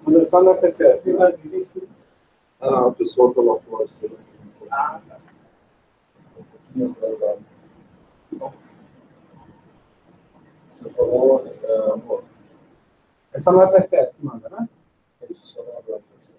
Quando ele está na TCS, você vai vir. Ah, o pessoal está lá fora. Ah, tá. Um pouquinho atrasado. Você falou, amor. É só na TCS que manda, né? É isso, só na TCS.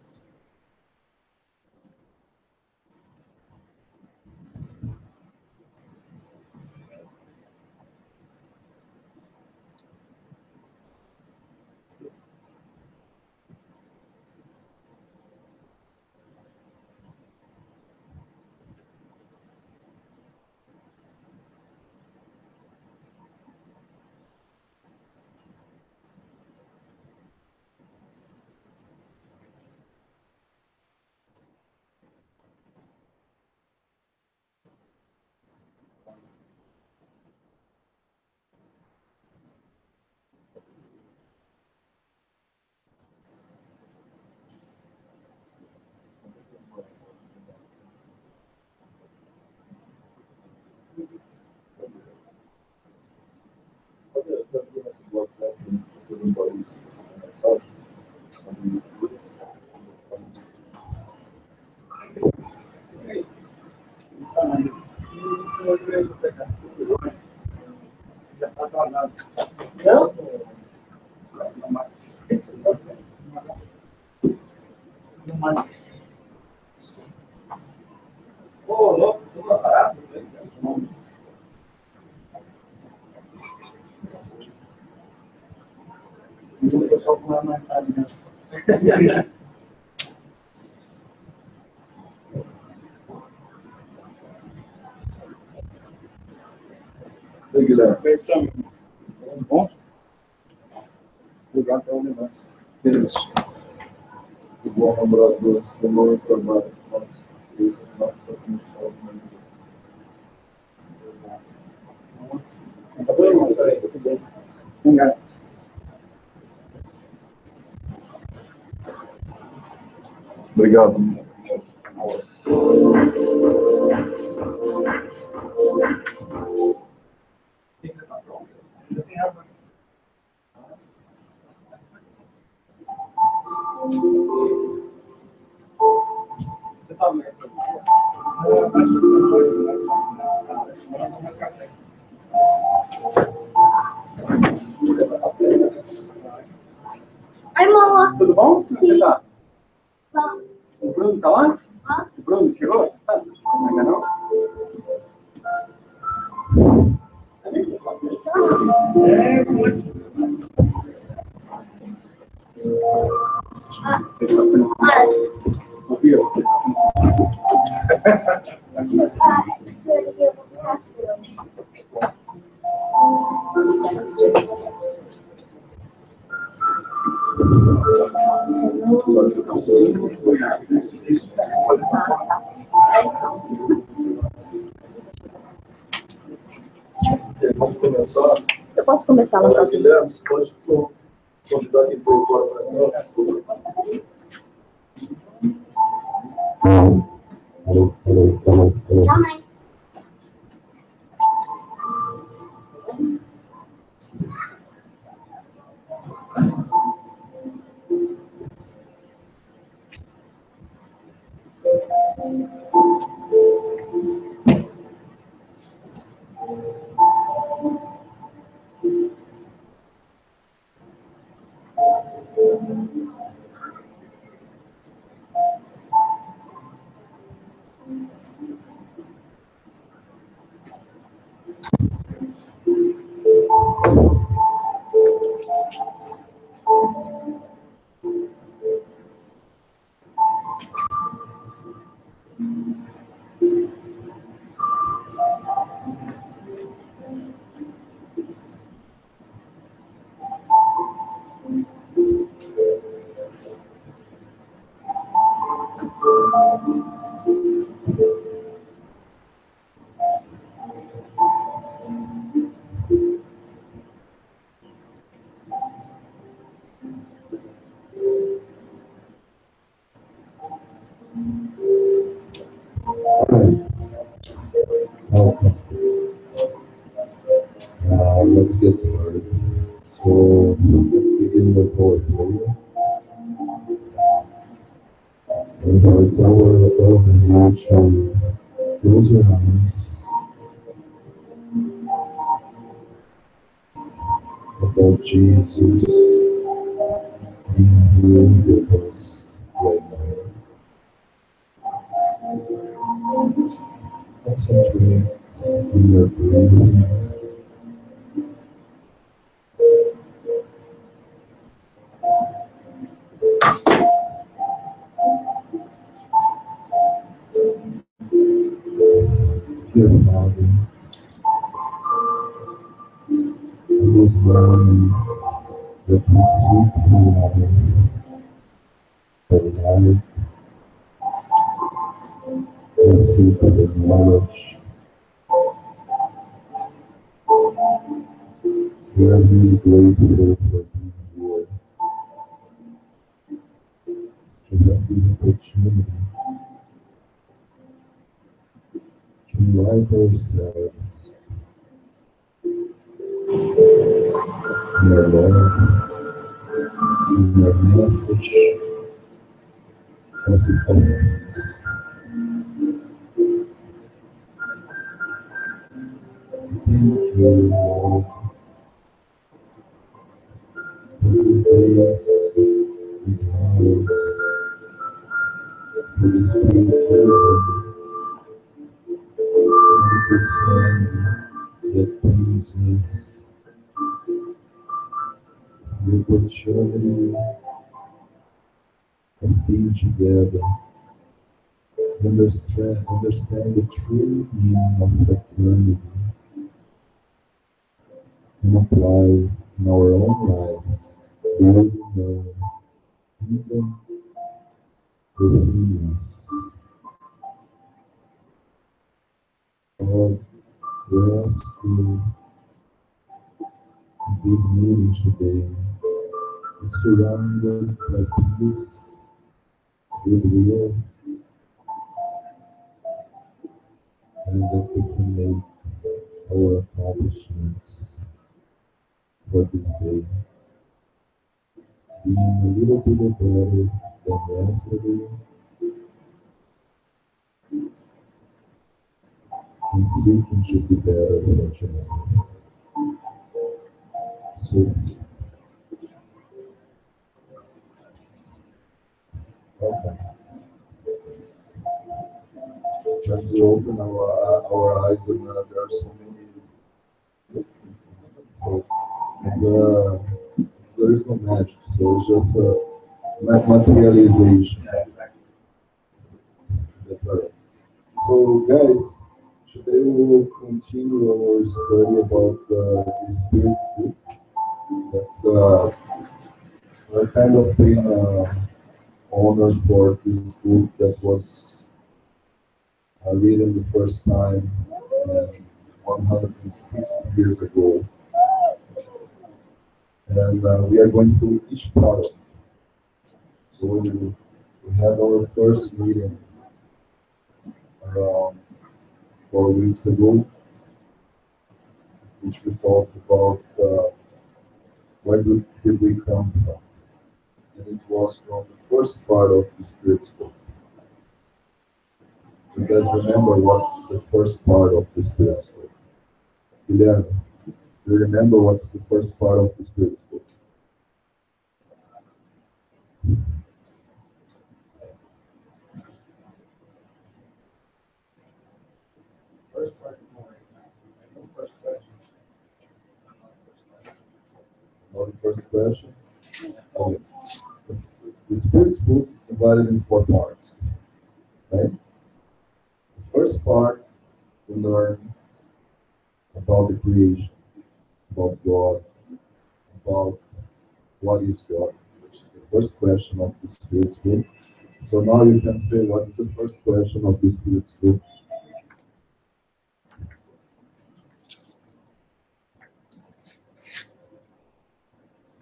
WhatsApp, fazendo barulho, se você começar. Já está atrasado. Não? Não mais. Não mais. Ô, louco, tudo parado. O pessoal com mais tarde, né? E aí, Guilherme? Bom? Obrigado pelo negócio. Isso. O bom lembrador, se não trabalho. Nossa, isso é uma coisa que fala muito. Tá bom, irmão? Peraí, tudo bem. Sim, cara. Obrigado. Você tá mais Oi, mamãe. tudo bom? Como você tá? Tá. O Bruno tá lá? Ó. O Bruno chegou? Você sabe? Ainda não? É, muito. Você está sendo sabia? Vamos começar. Eu posso começar na próxima? Guilherme, você pode convidar quem foi fora para mim? Também. Invite our you to close your eyes about Jesus being here with us right now. Concentrate on your breathing. Dear Father, in this morning that we seek for life, we seek for the knowledge. We are really grateful for being here to have this opportunity to invite ourselves in your love, in your message as always. Thank you, Lord, for these days, these hours, for this spiritualism, for the sun that brings us the opportunity of being together, understand the true meaning of fraternity, and apply in our own lives, building our kingdom within us. Lord, we ask you in this meeting today, be surrounded by peace, goodwill, and that we can make our accomplishments for this day being a little bit better than yesterday, and seeking to be better for tomorrow. So, okay. When we open our eyes, and there are so many. So, there is no magic. So it's just a materialization. That's all right. So, guys, today we will continue our study about the spirit book. That's we're kind of being honored for this book that was written the first time 160 years ago. And we are going through each part of it. So we had our first meeting around 4 weeks ago, which we talked about where did we come from. And it was from the first part of the Spirit's book. Do you guys remember what's the first part of the Spirit's book? Guilherme, do you remember what's the first part of the Spirit's book? First part, no first question. Not the first question? Okay. The Spirit's book is divided in 4 parts. Right? The first part, we learn about the creation, about God, about what is God, which is the first question of the Spirit's book. So now you can say, what is the first question of the Spirit's book?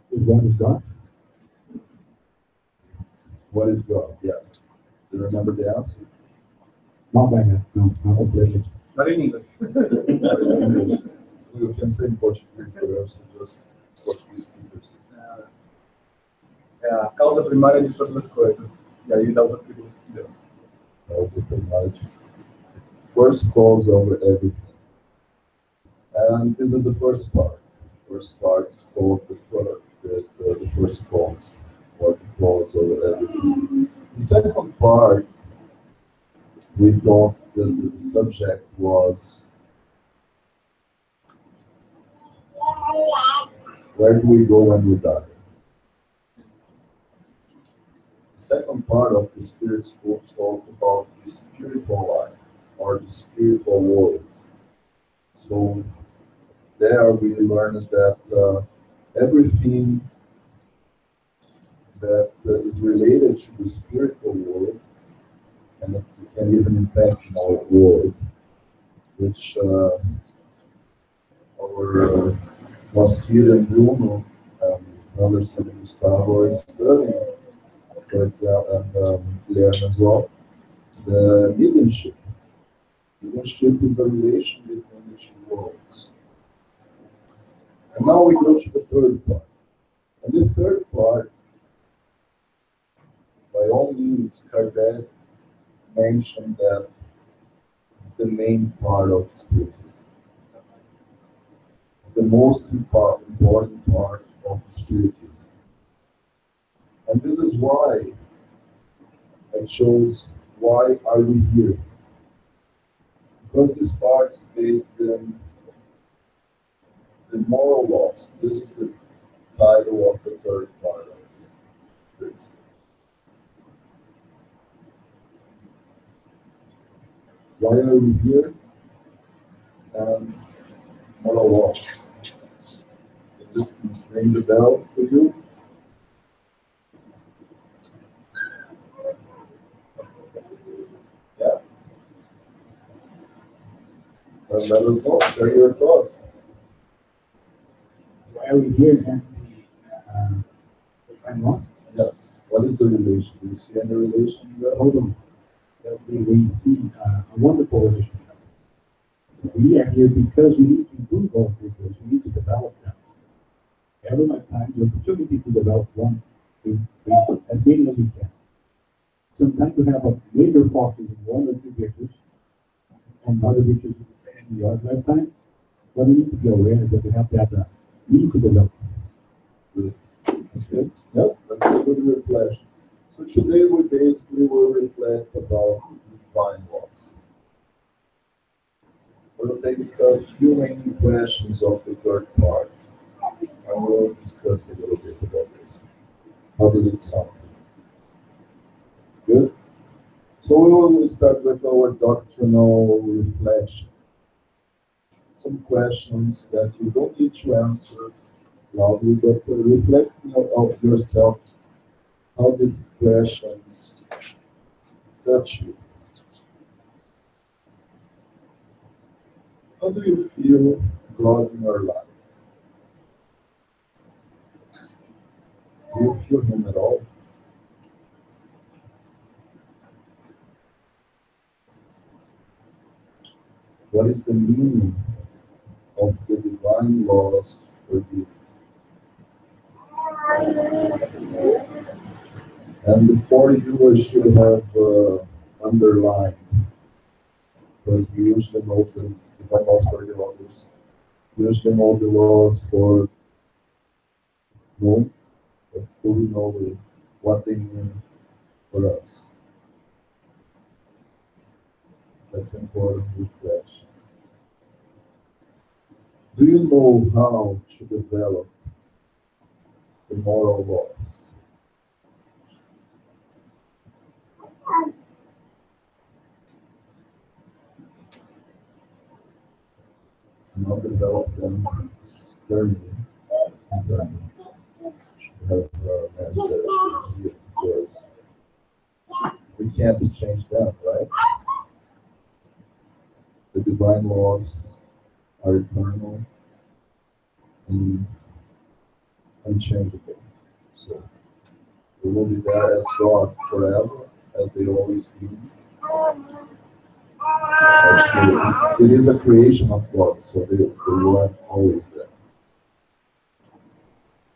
What is God? What is God? Yeah. Do you remember the answer? Not by now. No, not completely. Not in English. Not in English. You can say in Portuguese, the rest are just Portuguese speakers. É a causa primária de todas as coisas. E aí dá outra pergunta. That was a pretty much first cause over everything. And this is the first part. First part is called the first cause, or the cause over everything. The second part, we thought that the subject was where do we go when we die? The second part of the Spirit's book talked about the spiritual life or the spiritual world. So there we learned that everything that is related to the spiritual world, and it can even impact our world, which our Nasir and Bruno and Anderson and Gustavo are studying, for example, and Guilherme as well, the mediumship. Mediumship is a relation between the two worlds. And now we go to the third part. And this third part, by all means, Kardec mentioned that it's the main part of spiritism. It's the most important part of spiritism. And this is why I chose why are we here? Because this part is based in the moral laws. This is the title of the third part of this. Why are we here? And moral law. Does it ring the bell for you? Yeah. Let us know. Share your thoughts. Why are we here and the time lost? Yes. What is the relation? Do you see any relation there? Hold on. We see a wonderful relationship. We are here because we need to improve our futures. We need to develop them. Every lifetime, the opportunity to develop one as many as we can. Sometimes we have a major focus in one or two virtues and other virtues in the other lifetime, but we need to be aware that we have to have the means to develop. Good. That's good. Yep, that's a good reflection. So today we basically will reflect about divine laws. We'll take a few main questions of the third part, and we'll discuss a little bit about this. How does it sound? Good? So we will start with our doctrinal reflection. Some questions that you don't need to answer loudly, but reflect of yourself how these questions touch you. How do you feel God in your life? Do you feel Him at all? What is the meaning of the divine laws for you? And before you, I should have underlined, because we usually know the divine laws for the others. We usually know the laws for no, but do we know what they mean for us? That's important reflection. Do you know how to develop the moral laws? Not develop them externally, internally. Have men that is here because we can't change them, right? The divine laws are eternal and unchangeable. So we will be there as God forever, as they always be. Actually, it is a creation of God, so they weren't always there.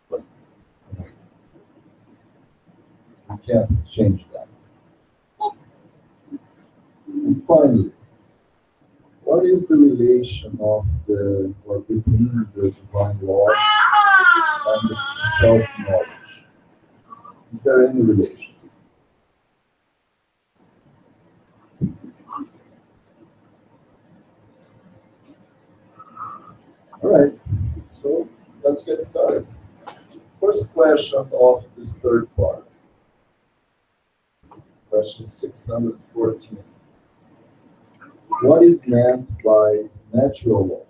But we can't change that. Finally, what is the relation of the or between the divine law and the self-knowledge? Is there any relation? All right, so let's get started. First question of this third part. Question 614. What is meant by natural law?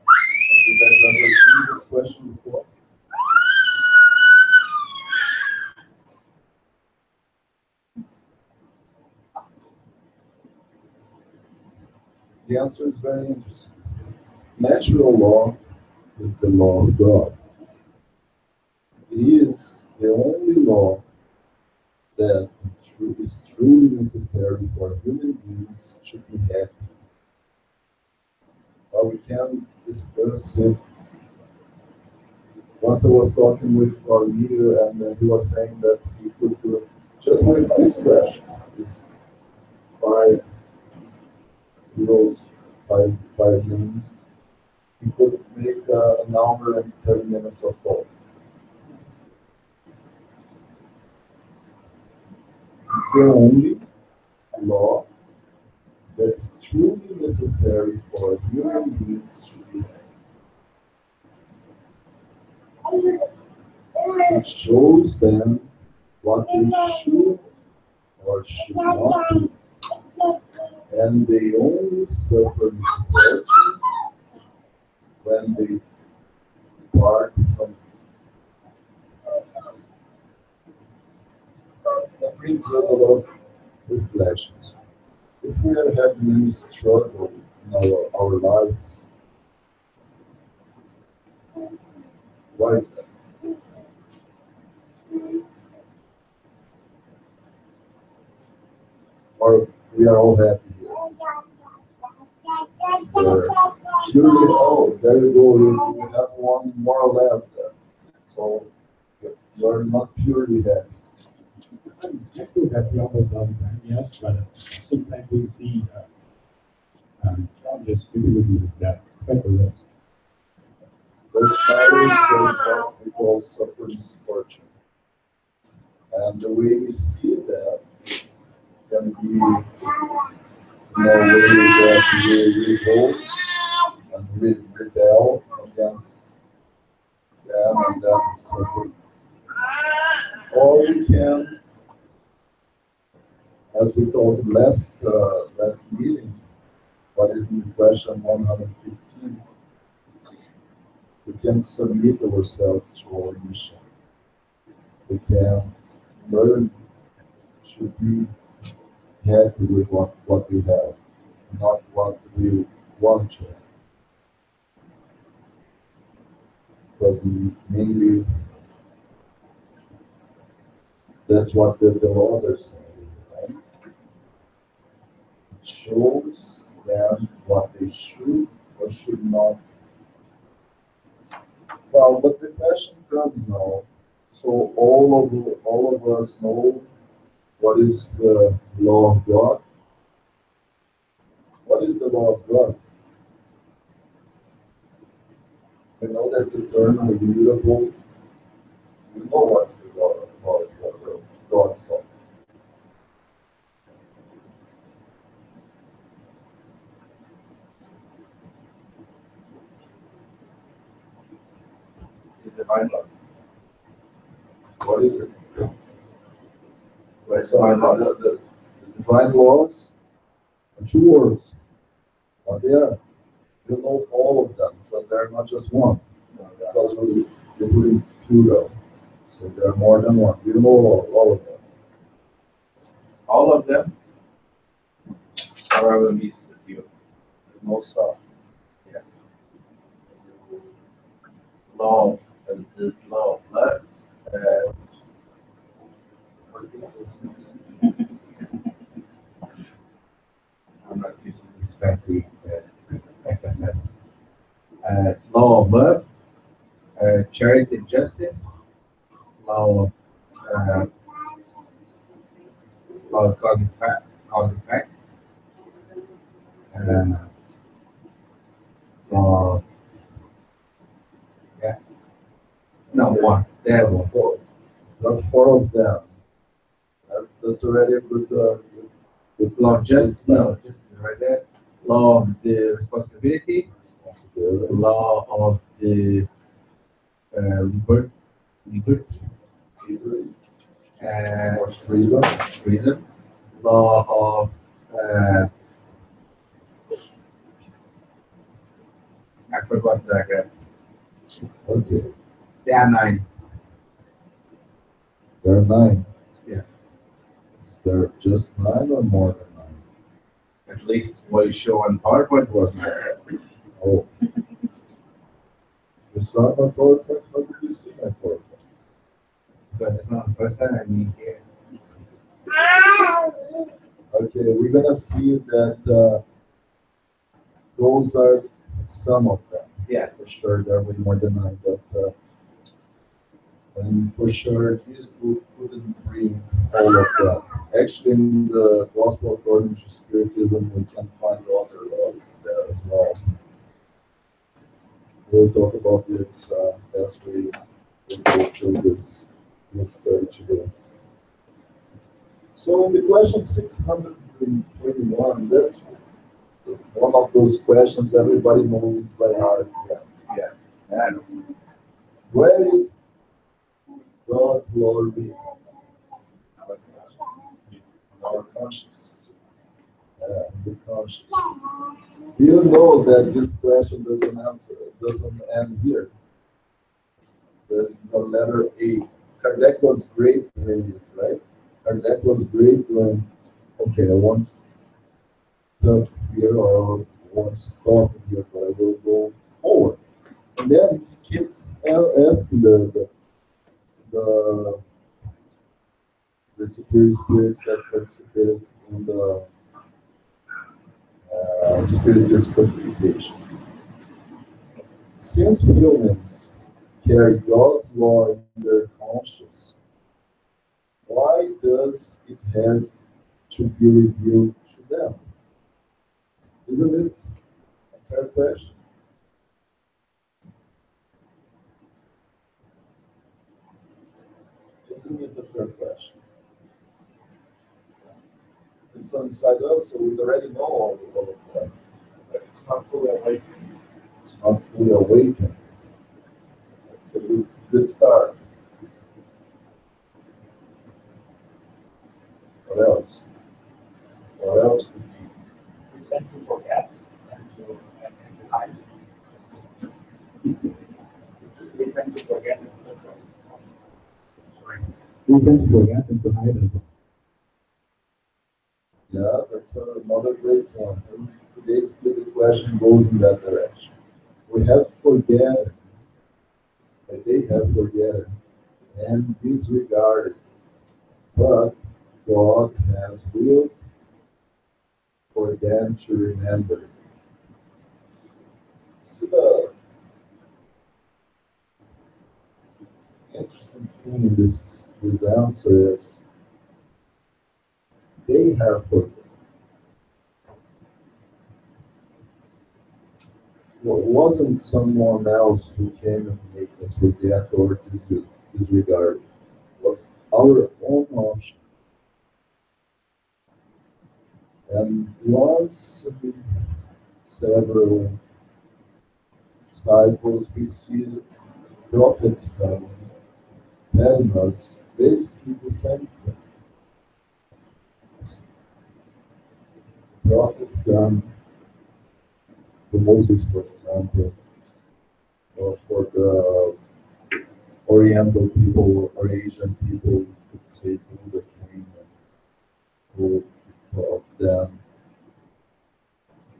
Have you guys ever seen this question before? The answer is very interesting. Natural law is the law of God. It is the only law that is truly necessary for human beings to be happy. But we can discuss it. Once I was talking with our leader, and he was saying that he could do just with this question, this 5 euros, five minutes, he could make an hour and 30 minutes of talk. It's the only law that's truly necessary for human beings to be happy. It shows them what they should or should not do. And they only suffer misfortune when they depart from it. That brings us a lot of reflections. If we are having any struggle in our lives, why is that? Or we are all happy here. We're purely, oh, there you go, you have one more or less there. So you are not purely happy. I'm actually happy almost all the time, yes, but sometimes we see challenges with that type of risk. Those challenges are people suffer misfortune. And the way we see that can be in a way that we revolt and rebel against them and them suffer. Or we can, as we told last meeting, what is in question 115, we can submit ourselves to our mission. We can learn to be happy with what we have, not what we want to have. Because mainly that's what the laws are saying, right? It shows them what they should or should not. Well, but the question comes now. So all of us know what is the law of God. What is the law of God? We know that's eternal, immutable. We know what's the law of God's law. The divine laws. What is it? What's So divine laws? the divine laws are 2 words. But they are, you know all of them, because they're not just one. Because we put in plural. So there are more than one. You know all of them. All of them? Or I will miss a few. No stuff. Yes. Law of the law of love. I'm not used to this fancy FSS. Law of love, charity and justice, law of about cause effect, uh, yeah, no, one, there Not one. four. Not four of them. That's already a good Law of justice, start. no, justice is right there. Law of the responsibility, Responsibility. law of the liberty, Liberty, and or freedom. freedom, law of I forgot that. Okay. There are 9. There are 9. Yeah. Is there just 9 or more than 9? At least what you show on PowerPoint was 9. Oh. You saw my PowerPoint? How did you see my PowerPoint? But it's not the first time I mean here. Okay, we're gonna see that those are some of them. Yeah. For sure, there are way more than 9, but and for sure, this book couldn't bring all of them. Actually, in the Gospel according to Spiritism, we can find other laws there as well. We'll talk about this as we go through this study today. So in the question 621, that's one of those questions everybody knows by heart. Yes. I know. Where is God's law written? Our conscience. The conscience. Do you know that this question doesn't end here? There's a letter A. Kardec was great doing it, right? Kardec was great doing, okay, I want to stop here or I want to stop here, but I will go forward. And then he keeps asking the superior spirits that participated in the spiritist codification. Since humans carry God's law in their conscience, why does it has to be revealed to them? Isn't it a fair question? Isn't it a fair question? It's inside us, so we already know all of that. But it's not fully awakened. It's not fully awakened. It's a good start. What else? What else could be? We tend to forget and to hide. We tend to forget and to sorry. We tend to forget and to hide as well. Yeah, that's another great point. And basically, the question goes in that direction. We have forgotten, and they have forgotten, and disregarded, but God has willed for them to remember. See, the interesting thing in this answer is they have forgotten. Well, it wasn't someone else who came and made us forget or disregard. It was our own option. And once several cycles, we see prophets coming, telling us basically the same thing. Prophets come to Moses, for example, or for the Oriental people or Asian people, could say Buddha came and who taught them.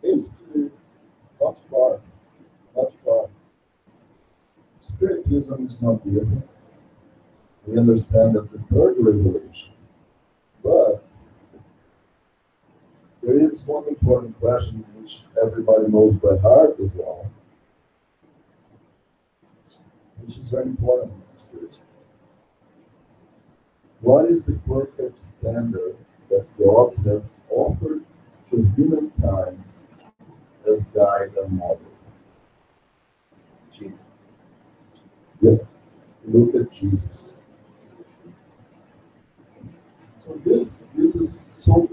Basically, not far, not far. Spiritism is not different. We understand as the third revelation. But there is one important question which everybody knows by heart as well, which is very important in spiritism. What is the perfect standard that God has offered to humankind as guide and model. Jesus. Yeah, look at Jesus. So this is so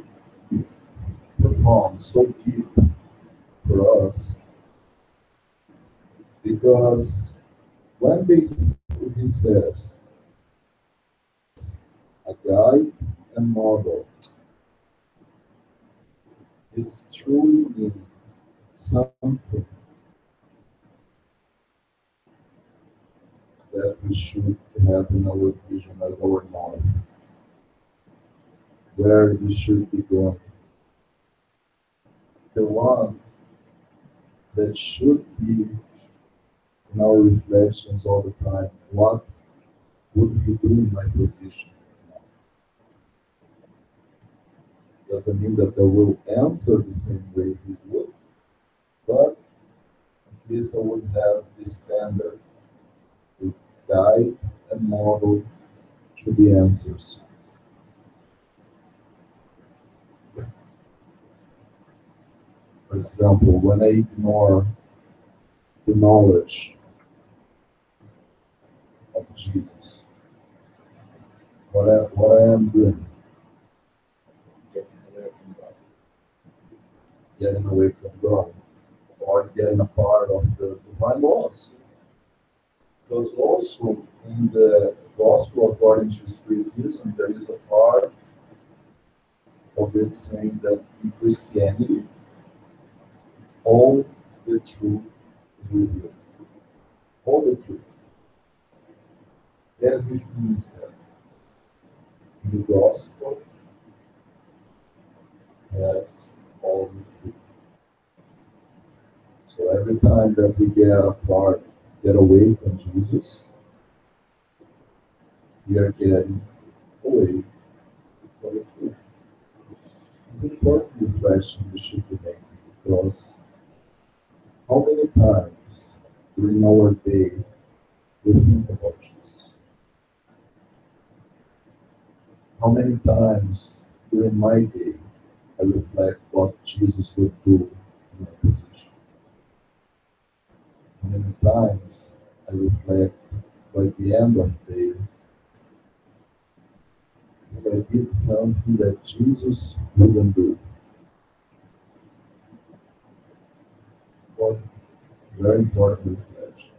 profound, so deep for us, because when he says a guide and model, it's truly mean something that we should have in our vision as our model, where we should be going. The one that should be in our reflections all the time. What would he do in my position? Doesn't mean that I will answer the same way he would, but at least I would have the standard to guide and model to the answers. For example, when I ignore the knowledge of Jesus, what I am doing, Getting away from God. getting away from God, or getting a part of the divine laws. Because also in the gospel according to Spiritism, there is a part of it saying that in Christianity, all the truth is revealed. All the truth. Everything is there. In the gospel has all the truth. So every time that we get apart, get away from Jesus, we are getting away from the truth. It's important reflection we should be making, because how many times during our day we think about Jesus? How many times during my day I reflect what Jesus would do in my position? How many times I reflect by the end of the day if I did something that Jesus wouldn't do? Well, very important reflection.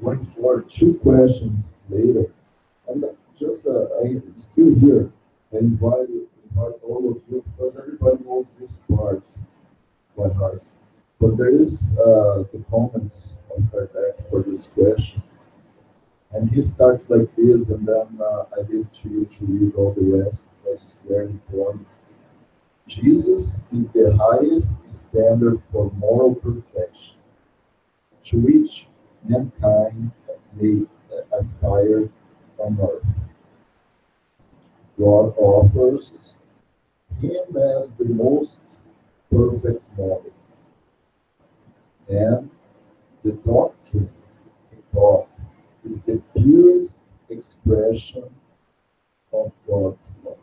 Going forward, two questions later, and just I'm still here. I invite all of you, because everybody knows this part by heart. But there is the comments on Kardec for this question, and he starts like this, and then I leave to you to read all the rest, because it's very important. Jesus is the highest standard for moral perfection, to which mankind may aspire on earth. God offers him as the most perfect model, and the doctrine he taught is the purest expression of God's love.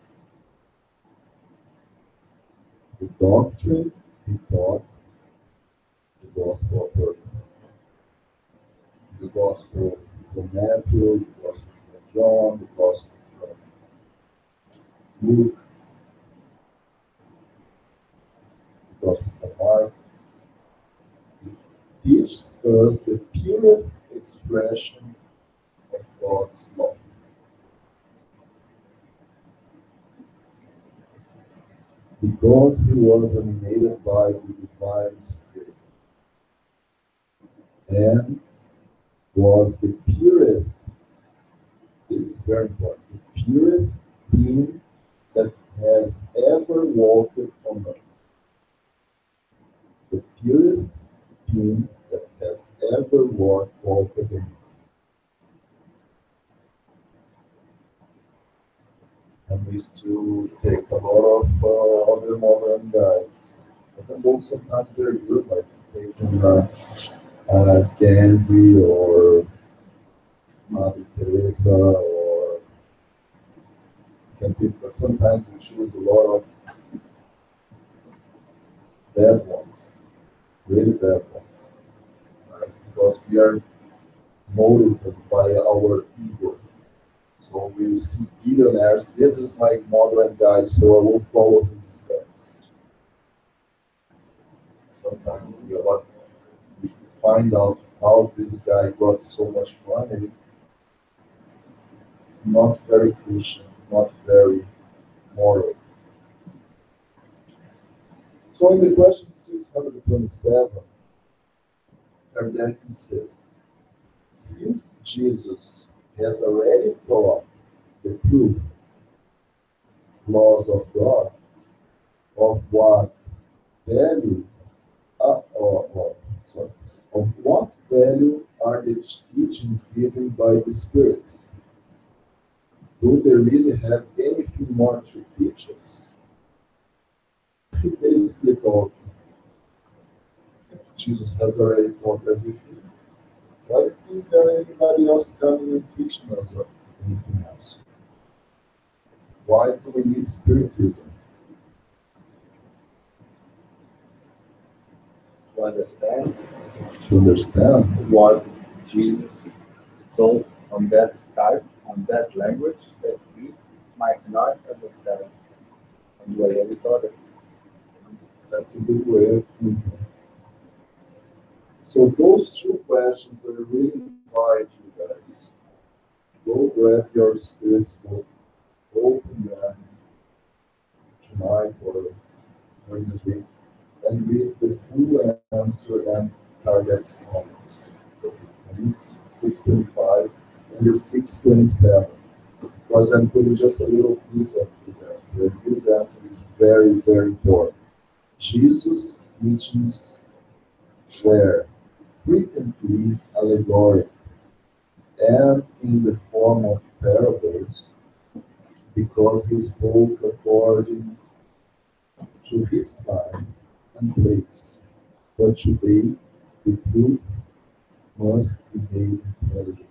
The doctrine he taught, the gospel of the gospel from Matthew, the gospel from John, the gospel from Luke, the gospel from Mark, teaches us the purest expression of God's love. Because he was animated by the divine spirit and was the purest, this is very important, the purest being that has ever walked on earth. The purest being that has ever walked on earth. And we still take a lot of other modern guides. But then sometimes they're good, like taking Gandhi or Mother Teresa or and people, sometimes we choose a lot of bad ones, really bad ones, right? Because we are motivated by our ego. So we see billionaires, this is my model and guide, so I will follow his steps. Sometimes we find out how this guy got so much money, not very Christian, not very moral. So in the question 627, Kardec insists, since Jesus has already taught the true laws of God, of what value, sorry, of what value are the teachings given by the spirits? Do they really have anything more to teach us? He basically told, if Jesus has already taught everything, why is there anybody else coming and teaching us anything else? Why do we need spiritism? To understand To understand what Jesus told on that type, on that language that we might not understand, and the way he taught us. that's a good way of thinking. So those two questions I really invite you guys. Go grab your spirits book, open them tonight or during this week, and read the full answer and Kardec's comments. These 625 and the 627. Because I'm putting just a little piece of this answer. This answer is very, very important. Jesus' teachings were frequently allegorical and in the form of parables because he spoke according to his time and place. But today, the truth must be made intelligible.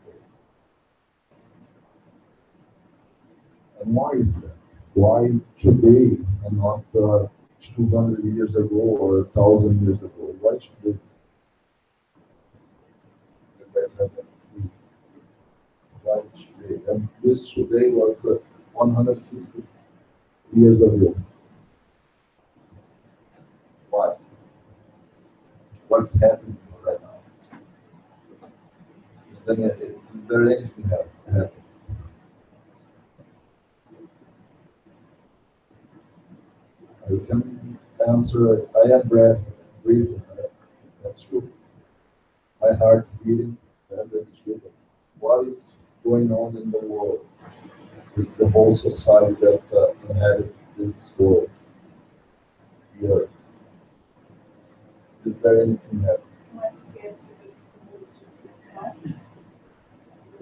And why is that? Why today and not 200 years ago or 1,000 years ago? Why today? You guys have that clue. Why today? And this today was 160 years ago. Why? What's happening right now? Is there anything happening? I can answer, I am breathing, right? That's true. My heart's beating, that's true. What is going on in the world with the whole society that inhabits this world, the earth? Is there anything happening?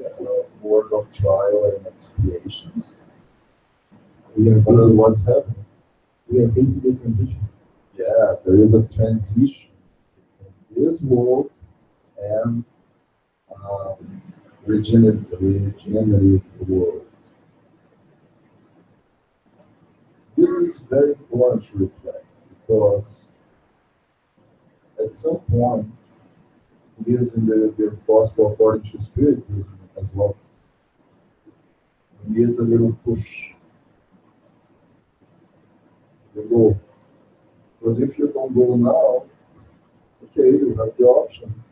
Yeah, word of trial and expiations. We are But facing, what's happening? we are facing a transition. Yeah, there is a transition in this world and regenerative world. This is very important to reflect because at some point, this in the gospel according to spiritism as well, we need a little push. You go. Because if you don't go now, okay, you have the option.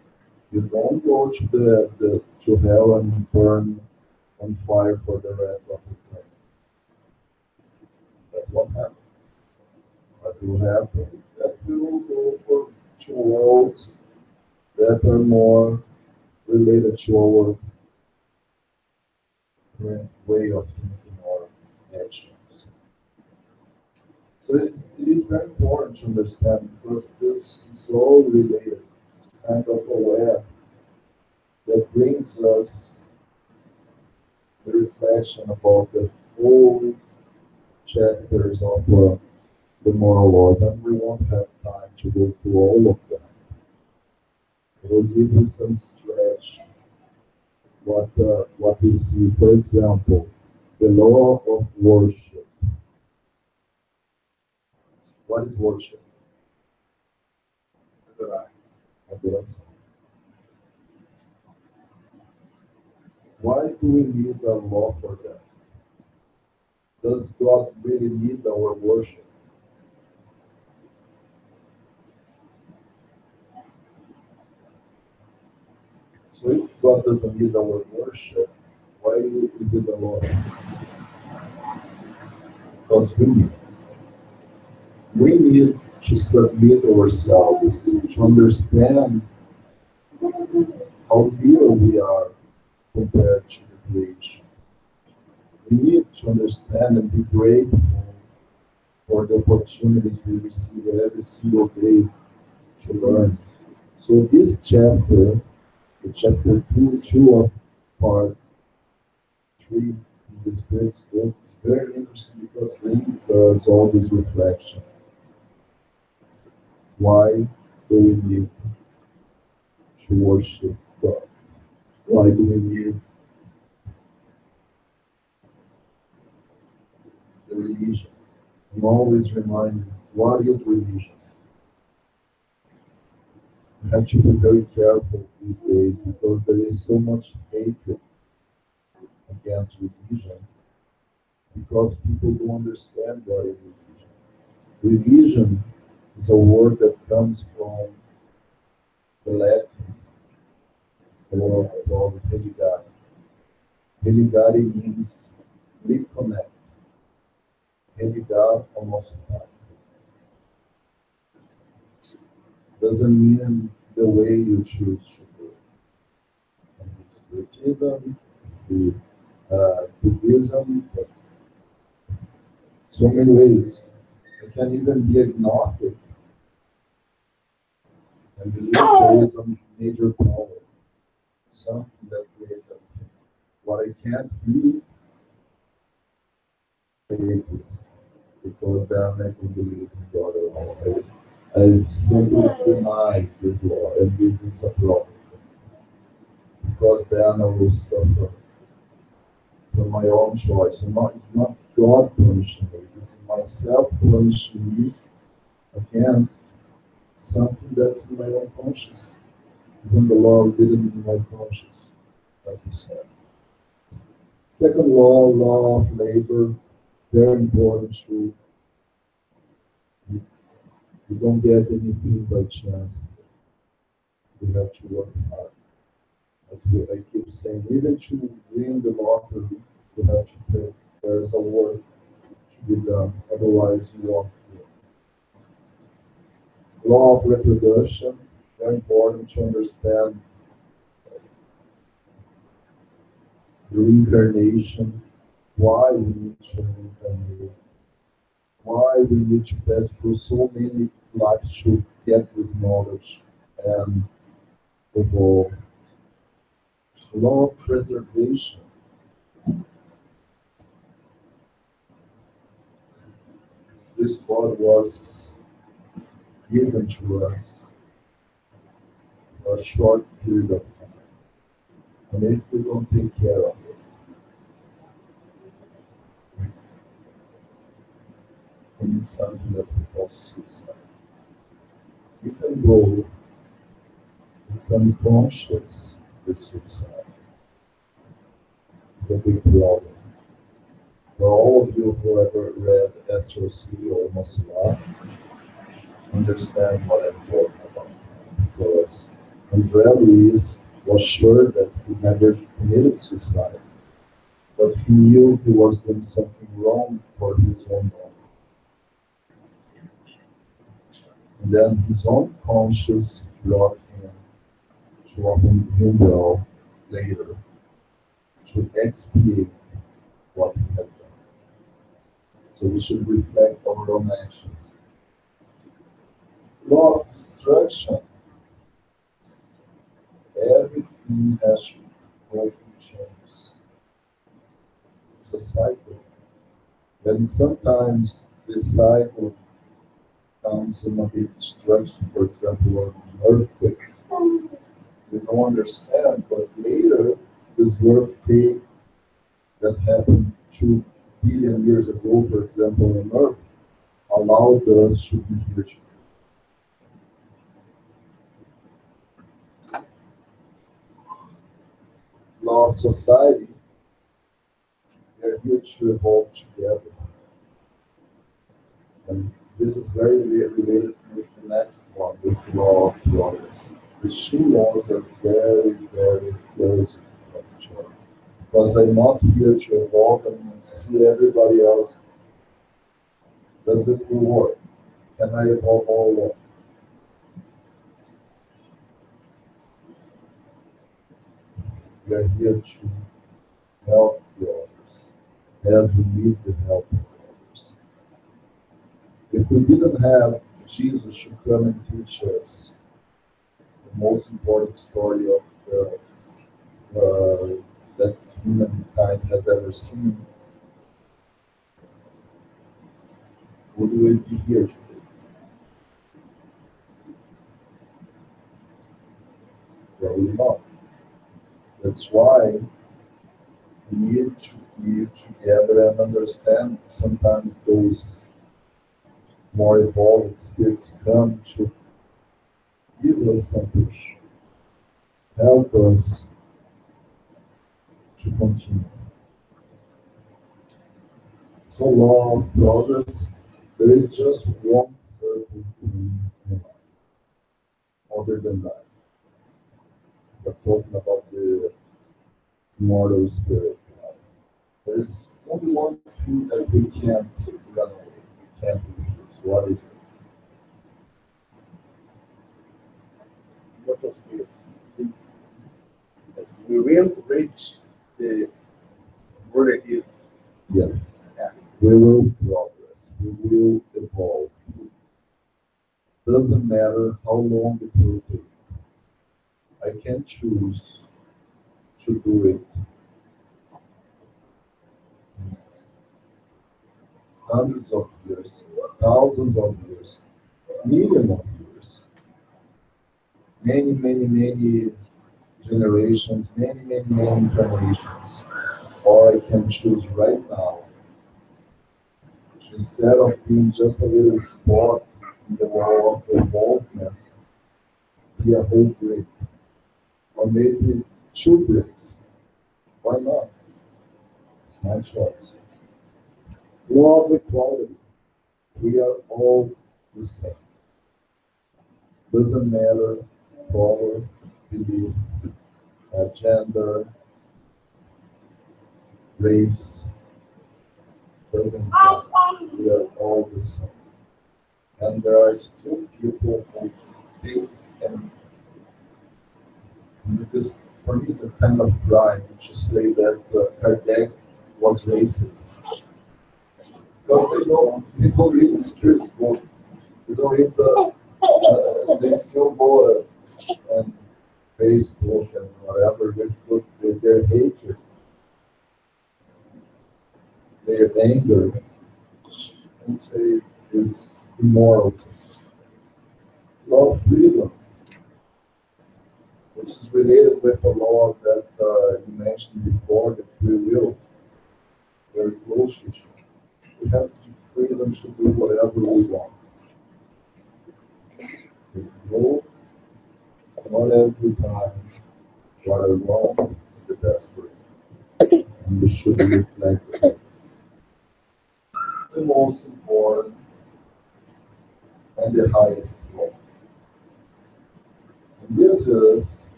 You don't go to to hell and burn on fire for the rest of the time. That won't happen. What will happen? That we will go for two worlds that are more related to our current way of thinking or actions. So it is very important to understand because this is all related. It's kind of a web that brings us the reflection about the whole chapters of the moral laws, and we won't have time to go through all of them. We'll give you some stretch what we see. For example, the law of worship. What is worship? Adorar. Adoração. Why do we need a law for that? Does God really need our worship? So if God doesn't need our worship, why is it a law? Because we need. We need to submit ourselves, to understand how little we are compared to the creation. We need to understand and be grateful for the opportunities we receive every single day to learn. So this chapter, the chapter 2 of part 3 in the Spirit's book, is very interesting because it does all this reflection. Why do we need to worship God? Why do we need the religion? I'm always reminded, what is religion? We have to be very careful these days because there is so much hatred against religion because people don't understand what is religion. Religion is a word that comes from the Latin or called religare. Religare means reconnect. Religar ao nosso Pai. Doesn't mean the way you choose to do it. Spiritism, Buddhism, so many ways. It can even be agnostic and believe there is a major power, something that creates everything. What I can't be, atheist, because then I can believe in God alone. I simply deny this law, and this is a problem. Because then I will suffer from my own choice. And it's not God punishing me, it's myself punishing me against something that's in my own conscience. Isn't the law written in my conscience, as we said? Second law, law of labor, very important too. You don't get anything by chance. You have to work hard. As I keep saying, even to win the lottery, you have to pay. There is a work to be done, otherwise you won't win. Law of reproduction, very important to understand reincarnation, why we need to reincarnate, why we need to pass through so many lives to get this knowledge and evolve. Law of preservation. This body was given to us for a short period of time. And if we don't take care of it, it's something that we call suicide. You can go, it's unconscious, the suicide. It's a big problem. For all of you who ever read SOC or Mosula, understand what I'm talking about. Because André Luiz was sure that he never committed suicide, but he knew he was doing something wrong for his own body. And then his own conscience brought him to a humble later to expiate what he has done. So we should reflect our own actions. Law of destruction. Everything has to go through changes. It's a cycle. And sometimes this cycle comes in a big destruction, for example, an earthquake. We don't understand, but later, this earthquake that happened 2 billion years ago, for example, on Earth, allowed us to be here today. Law of society, we are here to evolve together. And this is very related with the next one, with law of progress. The two laws are very, very close to each other. Because I'm not here to evolve and see everybody else. Does it will work? Can I evolve all along? We are here to help the others as we need the help of others. If we didn't have Jesus to come and teach us the most important story of that humankind has ever seen, would we be here today? Probably not. That's why we need to be together and understand sometimes those more evolved spirits come to give us some push, help us to continue. So law of progress, there is just one certain thing in life, other than that. We're talking about the immortal spirit life. There is only one thing that we can't run away, we can't refuse. What is it? Immortal spirit. We will reach the relative. Yes. We will progress. We will evolve. Doesn't matter how long it will take. I can choose to do it hundreds of years, thousands of years, millions of years, many generations, many incarnations. Or I can choose right now, instead of being just a little spot in the wall of involvement, be a whole brick, or maybe two bricks. Why not? It's my choice. Law of equality. We are all the same. Doesn't matter color, belief, gender, race. Doesn't matter. We are all the same. And there are still people who think and this, for me, is a kind of crime to say that Kardec was racist. Because they don't read the streets book. They don't read they still go and Facebook and whatever with their hatred, their anger, and say is immoral. Law of freedom, which is related with the law that you mentioned before, the free will, very close to each other. We have the freedom to do whatever we want. We know not every time what I want is the best for you. And we should reflect it. The most important and the highest law. And this is,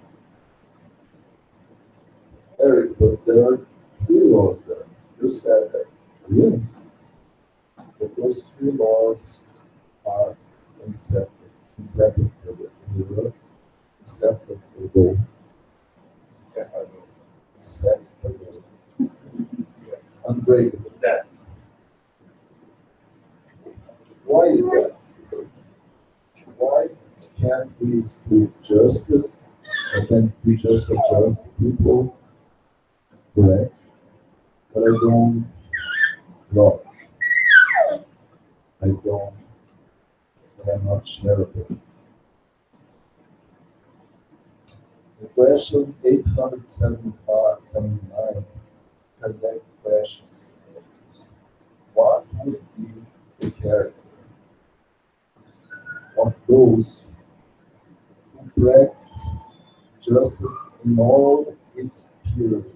Eric, but there are three laws there. You said that. Yes. But those three laws are inseparable. Inseparable. Inseparable. Unbreakable. That. Why is that? Why can't we speak justice? Or can't we just adjust people? Correct? But I don't love. I am not shareable. The question 879, Kardec questions, what would be the character those who practice justice in all its purity.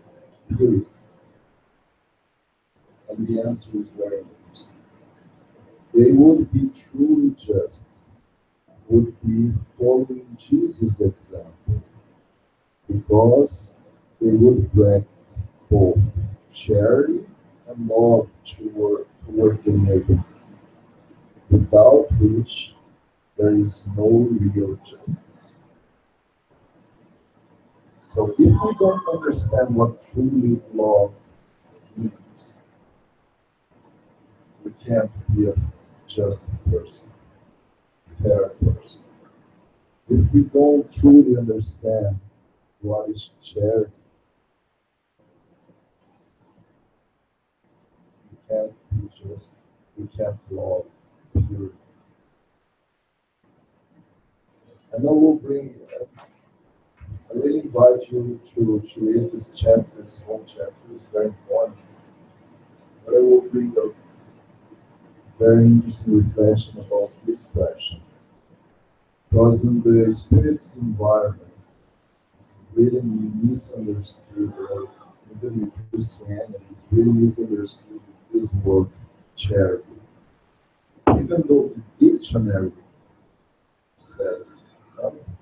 And the answer is very interesting. They would be truly just, would be following Jesus' example, because they would practice both charity and love toward the neighbor, without which there is no real justice. So if we don't understand what truly love means, we can't be a just person, fair person. If we don't truly understand what is charity, we can't be just, we can't love purely. And I will bring, I really invite you to read this chapter, this whole chapter is very important. But I will bring a very interesting reflection about this question. Because in the spirit's environment, it's really misunderstood, or even in Christianity, it's really misunderstood this word charity. Even though the dictionary says something,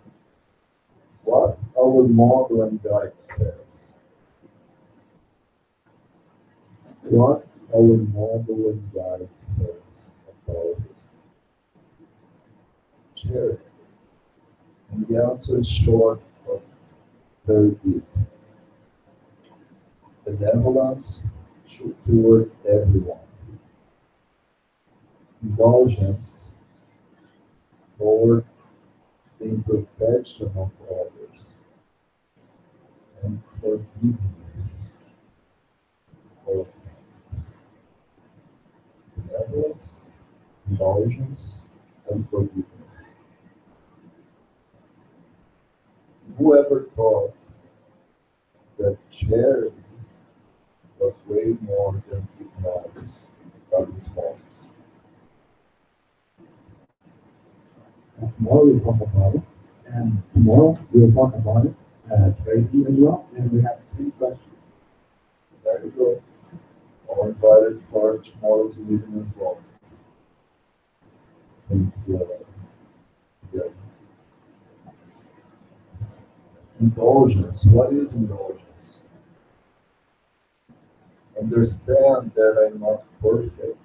what our model and guide says, what our model and guide says about charity. And the answer is short but very deep. Benevolence toward everyone. Indulgence toward the imperfection of others. And forgiveness for offenses. Benevolence, indulgence, and forgiveness. Whoever thought that charity was way more than economics or response? Tomorrow we'll talk about it, and tomorrow we'll talk about it very deep as well, and we have the same question. There you go. I'm invited for tomorrow's meeting as well. It's good. Indulgence. What is indulgence? Understand that I'm not perfect.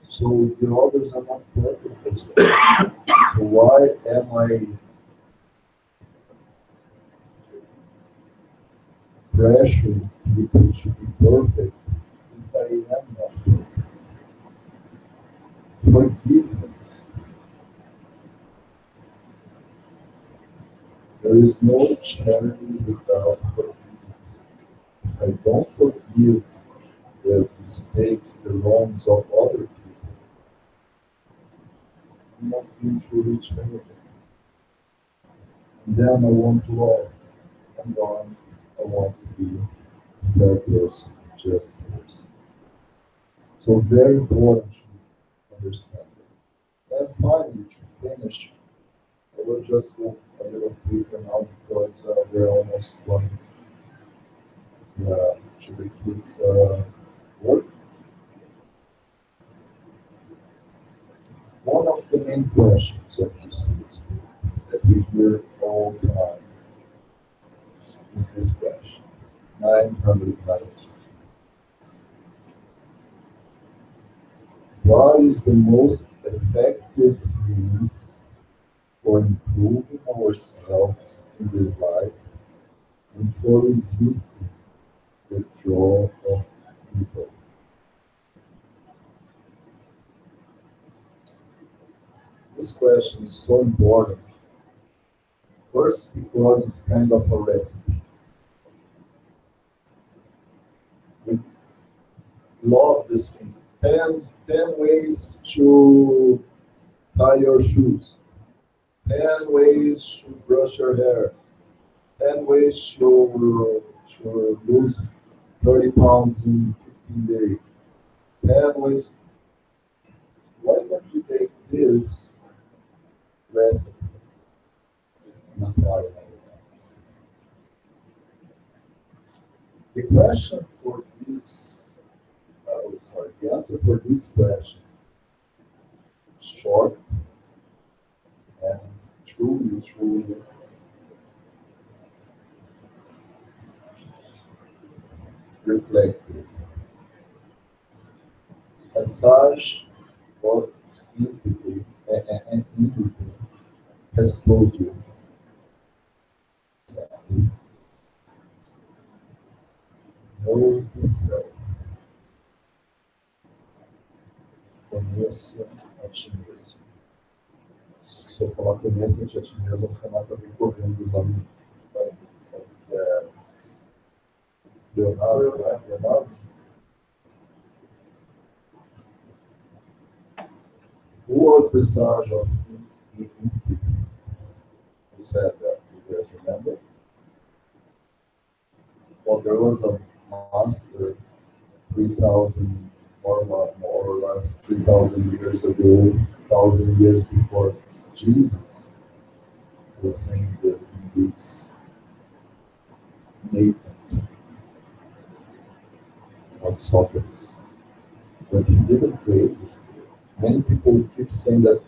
So the others are not perfect as well. So why am I pressuring people to be perfect if I am not perfect? Forgiveness. There is no charity without forgiveness. If I don't forgive the mistakes, the wrongs of other people, I'm not being truly charity. And then I want to love. And then I want to be a fair person, just person. So very important to understand it. And finally, to finish, I will just go a little quicker now because we're almost going to the kids' work. One of the main questions of this kids that we hear all the time is this question, 992. What is the most effective means for improving ourselves in this life and for resisting the draw of evil? This question is so important. First, because it's kind of a recipe. We love this thing. 10 ways to tie your shoes. 10 ways to brush your hair. 10 ways to lose 30 pounds in 15 days. 10 ways. Why don't you take this recipe and apply it. The question for this, the answer for this question, short and truly reflective. As such, what intuitively and intuitively has told you. Know yourself. Conheça a ti mesmo. Se eu falar conheça-te a ti mesmo, o Renato vem correndo lá no Leonardo, né? Leonardo? Who was the Sarge of Intuitive? Who said that? You guys remember? Well, there was a master 3,000 more or less 3,000 years ago, 1,000 years before Jesus was saying this in Greeks. Nathan of Socrates. But he didn't create this. Many people keep saying that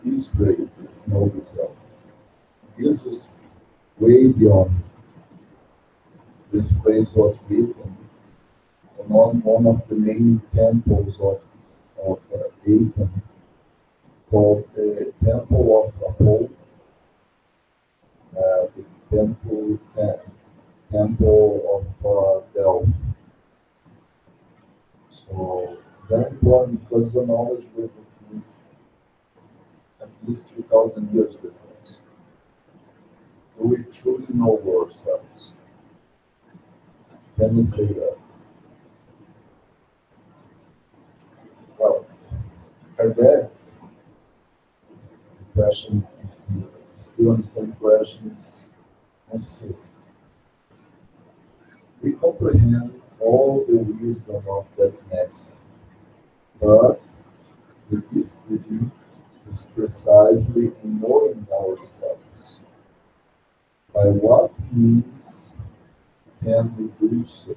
this phrase, this know the self. This is way beyond. This phrase was written on one of the main temples of Athens, called the Temple of Apollo, the Temple of Delphi. So very important because it's a knowledge with at least 3,000 years difference. We truly know ourselves. Can you say that? Well, Kardec, the question, if you still understand questions, insists. We comprehend all the wisdom of that maxim, but the difficulty is precisely in knowing ourselves. By what means can we do so?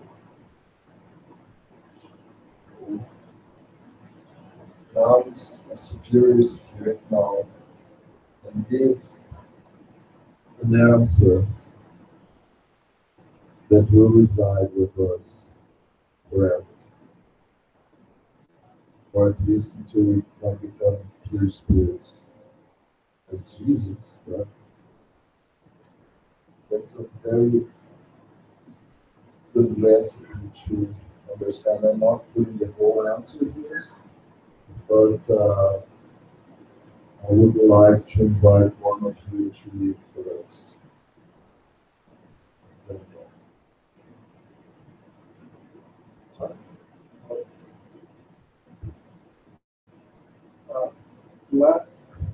Comes a superior spirit now and gives an answer that will reside with us forever, or at least until we can become pure spirits as Jesus, right? That's a very good recipe to understand. I'm not putting the whole answer here, but I would like to invite one of you to read for us.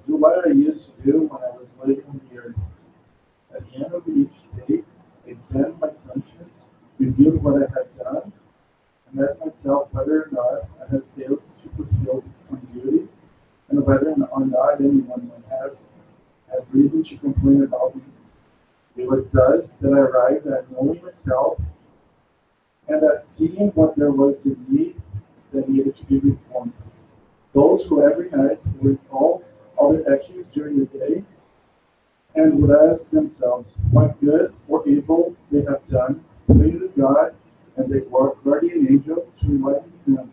What I used to do when I was living here, at the end of each day, examine my conscience, review what I had done, and ask myself whether or not I had failed to fulfill some duty, and whether or not anyone might have reason to complain about me. It was thus that I arrived at knowing myself and at seeing what there was in me that needed to be reformed. Those who every night would recall all their actions during the day and would ask themselves what good or evil they have done, pray to God and their guardian angel to enlighten them,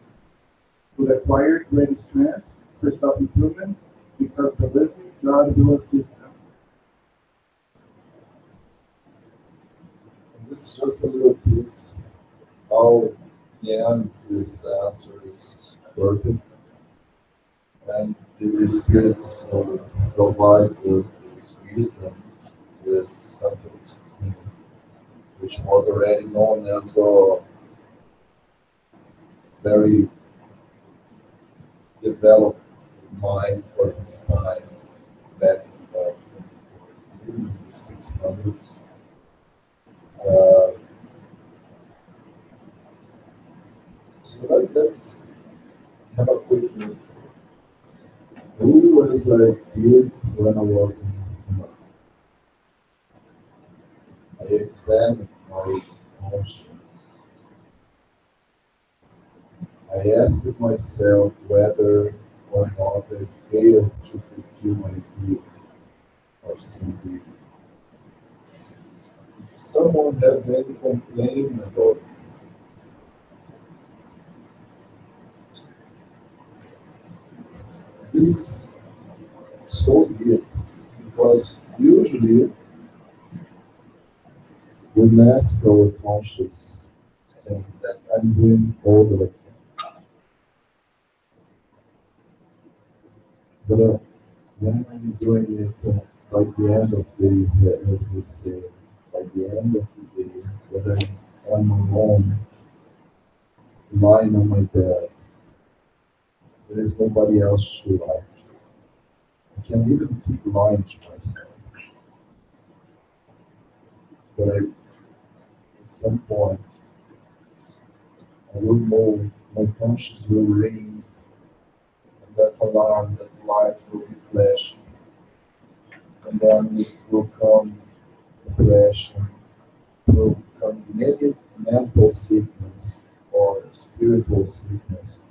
would acquire great strength for self-improvement because the living God will assist them. This is just a little piece. How the end this answer is perfect. And the Spirit provides us this wisdom with Santos, which was already known as a very developed mind for his time back in the 600s. So let's have a quick look. Who was a good when I was in, I examined my conscience. I asked myself whether or not I failed to fulfill my duty or sin duty. If someone has any complaint about this is so weird because usually we mask our conscience saying that I'm doing all that I can. But when I'm doing it by the end of the day, as we say, by the end of the day, when I am alone, lying on my bed, there is nobody else to lie to. I can even keep lying to myself. But at some point, I will know my conscience will ring, and that alarm, that light will be flashing, and then it will come depression, will come many mental sickness or spiritual sickness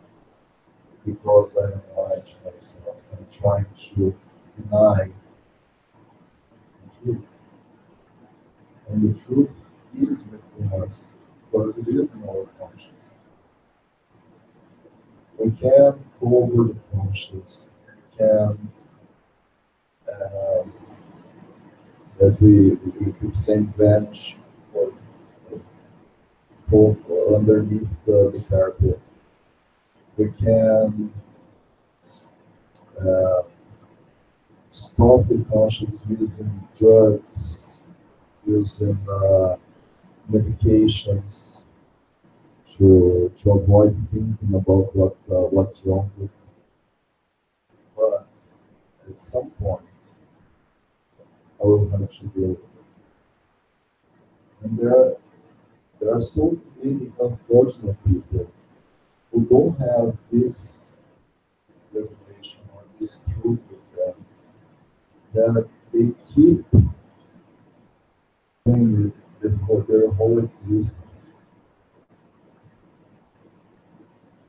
because I am lying to myself. I'm trying to deny the truth. And the truth is within us because it is in our conscience. We can cover the conscience. We can, um, as we keep saying, vanish or fall underneath the carpet. We can uh, stop the conscience using drugs, using medications to avoid thinking about what's wrong with me. But at some point, I will have to deal with it. And there are so many unfortunate people who don't have this revelation or this truth with them, that they keep doing it their whole existence.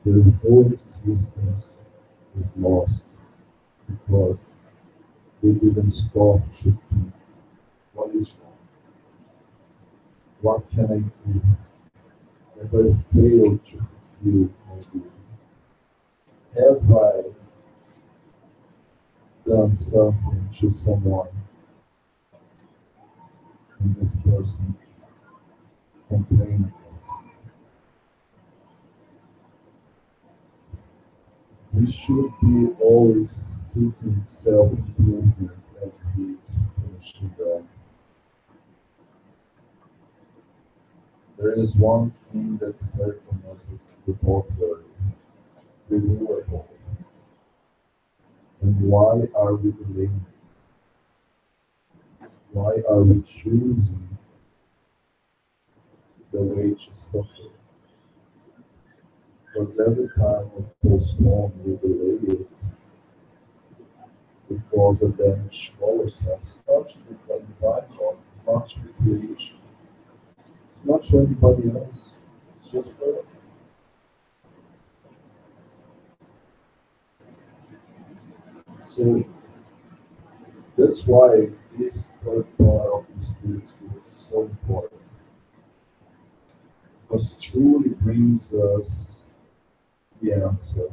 Their whole existence is lost because they didn't stop to think what is wrong. What can I do if I fail to fulfill my duty? Have I done something to someone and this person complained against me? We should be always seeking self-improvement as he is finishing that. There is one thing that's certain as we both learn, renewable. And why are we delaying? Why are we choosing the way to suffer? Because every time we postpone, we delay it, we cause a damage to ourselves, not to the divine laws, not to the creation. It's not to anybody else, it's just for us. So that's why this third part of the Spirit School is so important. Because truly brings us the answer,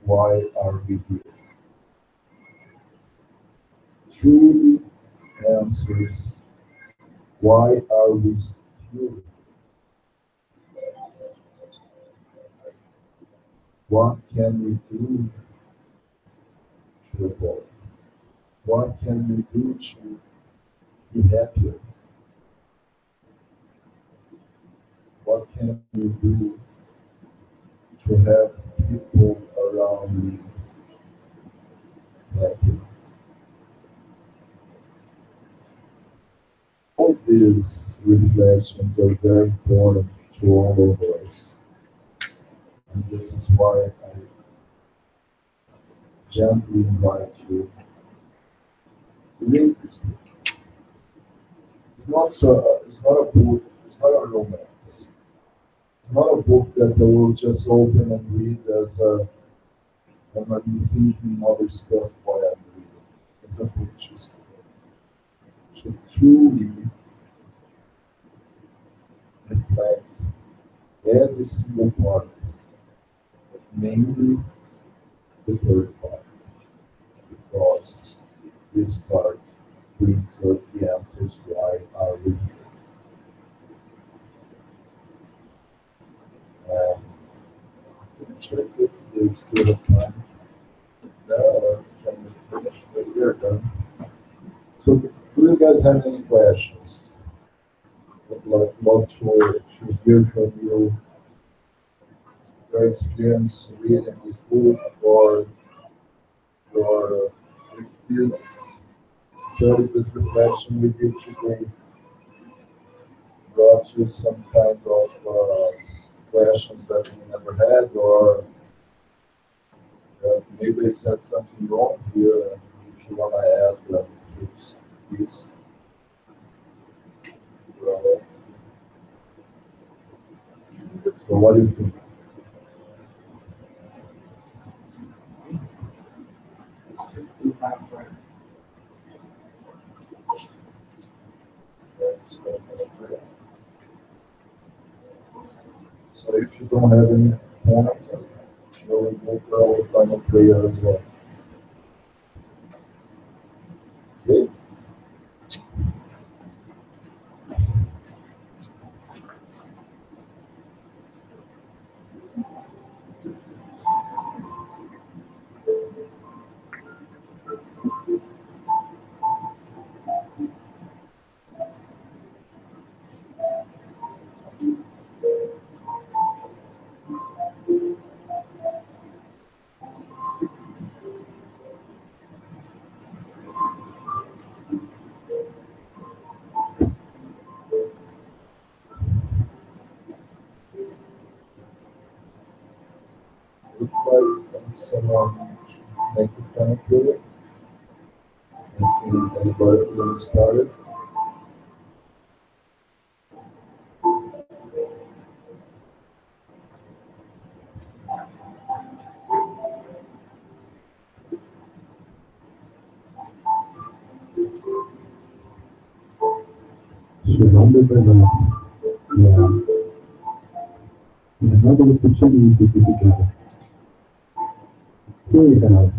why are we here? Truly answers, why are we still? What can we do to evolve? What can we do to be happier? What can we do to have people around me happy? All these reflections are very important to all of us. And this is why I gently invite you Read this book. It's not a book. It's not a romance. It's not a book that I will just open and read as a and I'll be thinking other stuff while I'm reading. It's a book should truly reflect every single part, but mainly the third part, because this part brings us the answers why are we here. Let me check if they still have time. Can we finish? We are done. So, do you guys have any questions? I'd love to hear from you your experience reading this book or your if this study, this reflection we did today brought you some kind of questions that you never had, or maybe I said something wrong here, and if you want to add, fix this. So what do you think? So if you don't have any comments, we'll go for our final prayer as well. Okay? Look like someone make the final prayer. Anybody feeling started? Surrounded by love, yeah. And another opportunity to be together. Here we have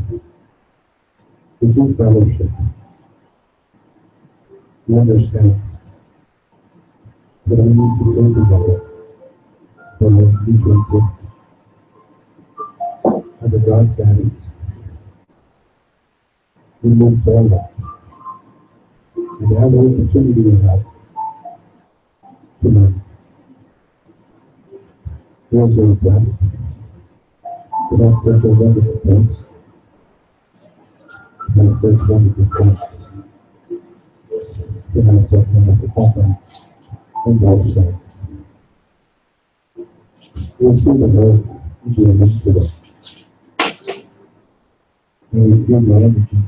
the true fellowship. He understands that I need to stay together for our mutual good. And the God standards, we move forward. And have the opportunity we have to learn. Here's the request. That's such a wonderful place. That's such a wonderful place. To have such a wonderful company in both sides. We'll see the Lord into the midst of us. And we feel the energy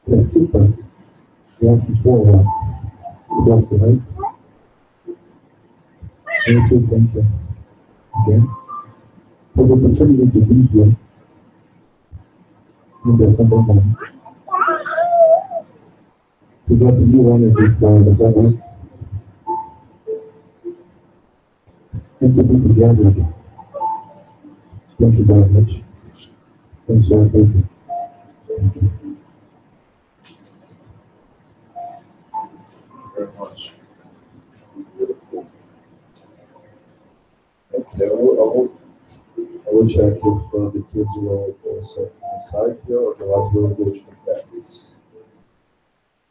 that keep us walking forward towards the light. And so thank you again for the opportunity to be here in the Sunday morning. To get the new energy for the family. And to be together again. Thank you very much. Thanks for everything. Thank you. Very much. Beautiful. Okay, I will check if the kids will also inside here, or otherwise we'll go to the class.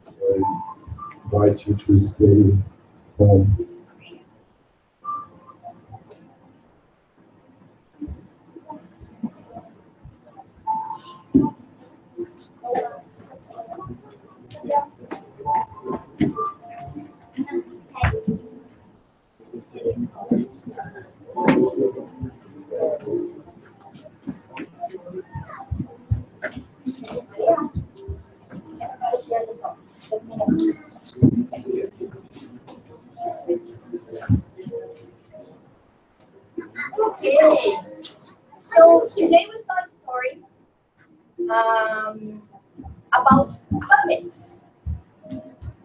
I invite you to stay home. So today we saw a story about buckets.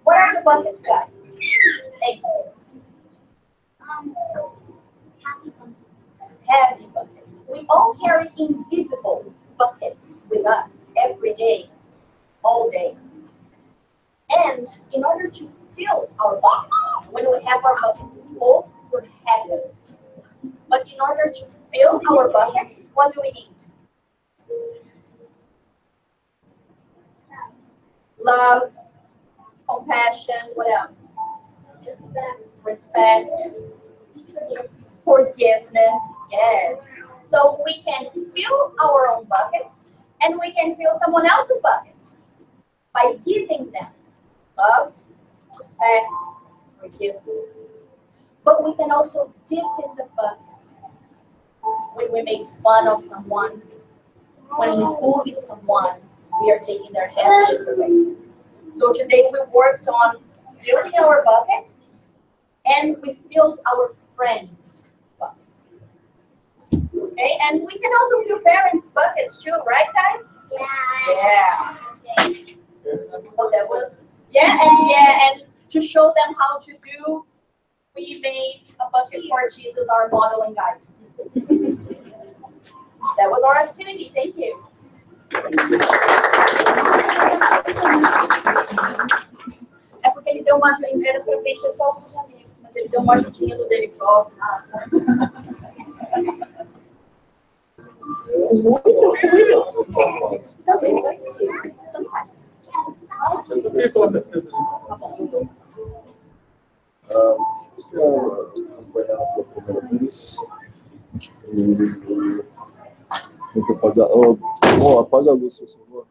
What are the buckets, guys? Exactly. Heavy buckets. We all carry invisible buckets with us every day, all day. And in order to fill our buckets, when we have our buckets full, we're happy. But in order to fill our buckets, what do we need? Love, compassion, what else? Respect, forgiveness, yes. So we can fill our own buckets and we can fill someone else's buckets by giving them love, respect, forgiveness. But we can also dip in the buckets when we make fun of someone, when we bully someone, we are taking their happiness away. So today we worked on filling our buckets and we filled our friends' buckets. Okay, and we can also fill parents' buckets too, right guys? Yeah. So that was, and to show them how to do, we made a bucket for Jesus, our model and guide. That was our activity, thank you. É porque ele deu uma ajuda para preencher só os amigos, mas ele deu uma ajudinha do dele próprio. Também vai. Tanto faz. Se eu acompanhar pela primeira vez, tem que apagar. Apaga a luz, por favor.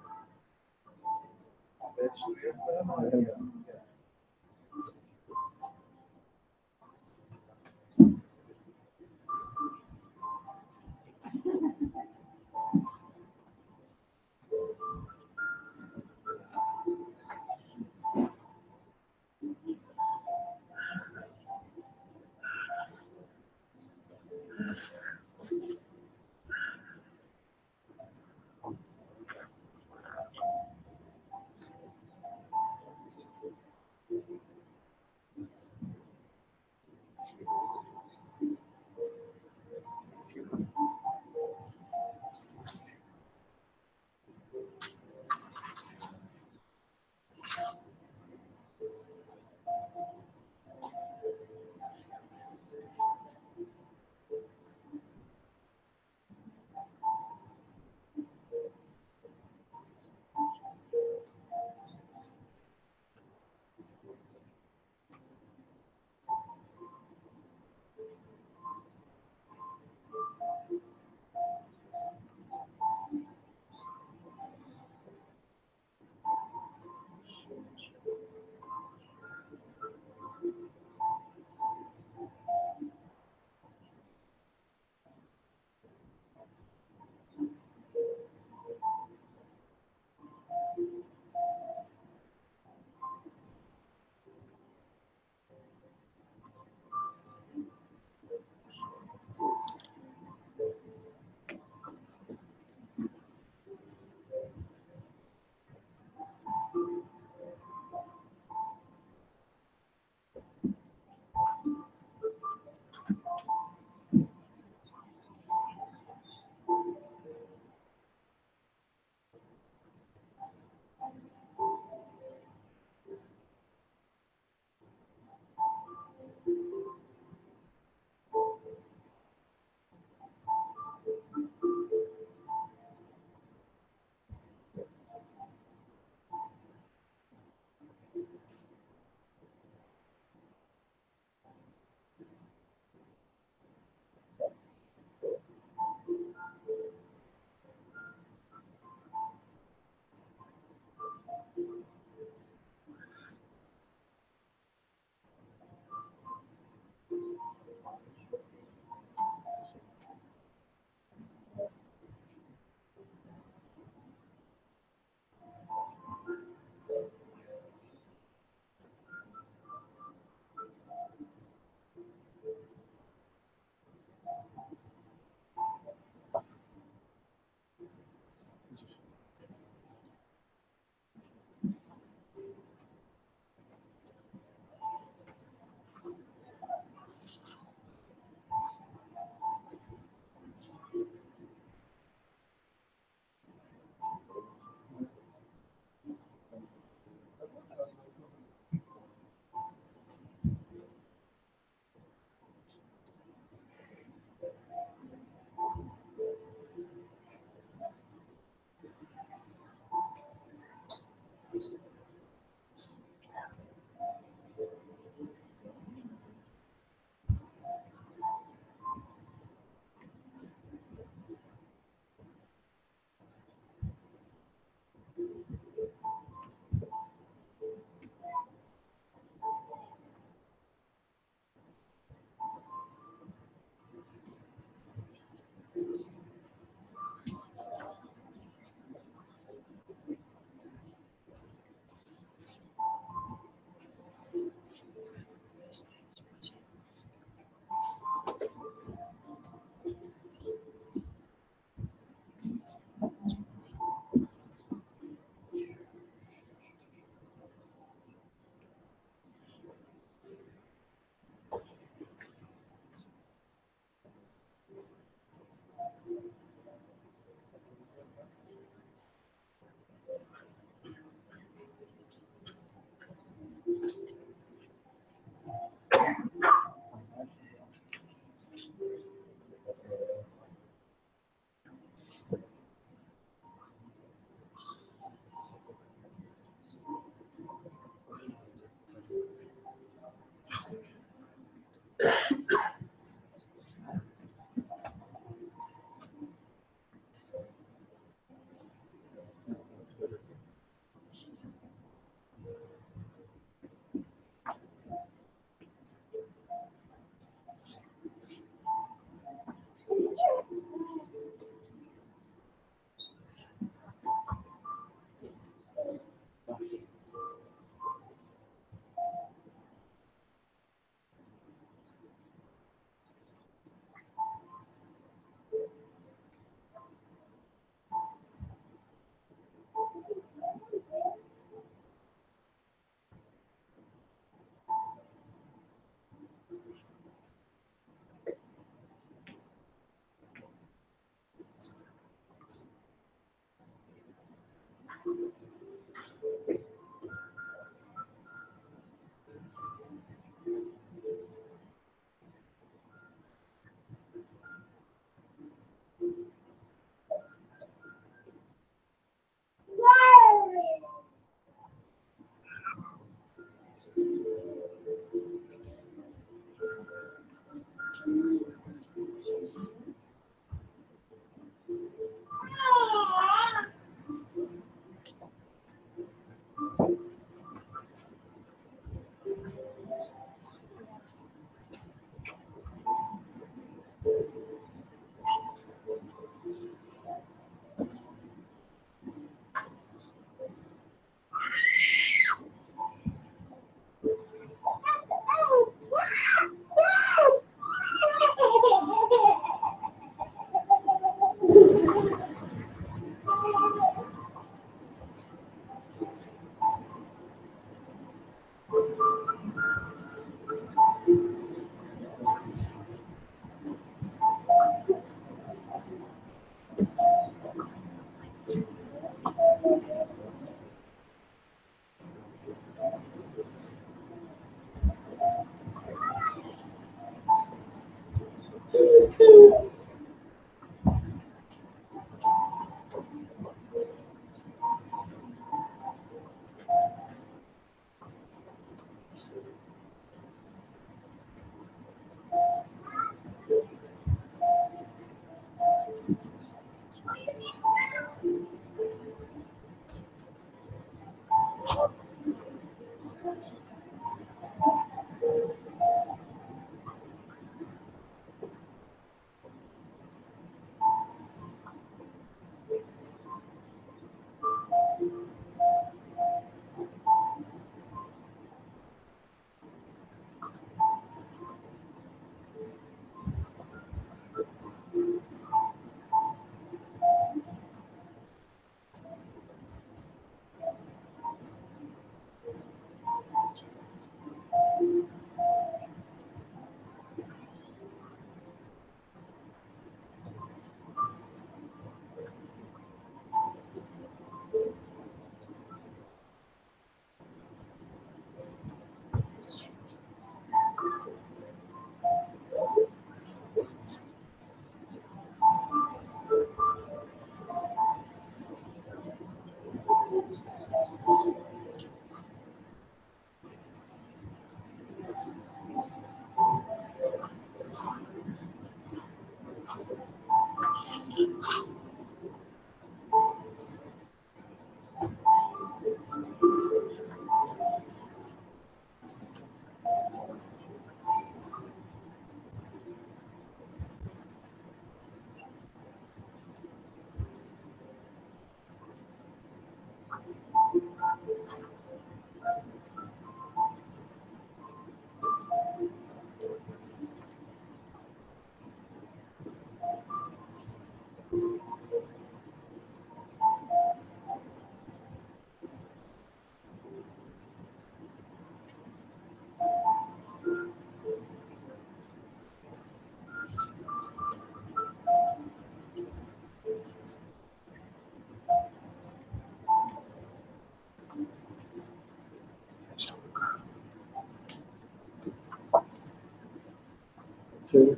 Ok.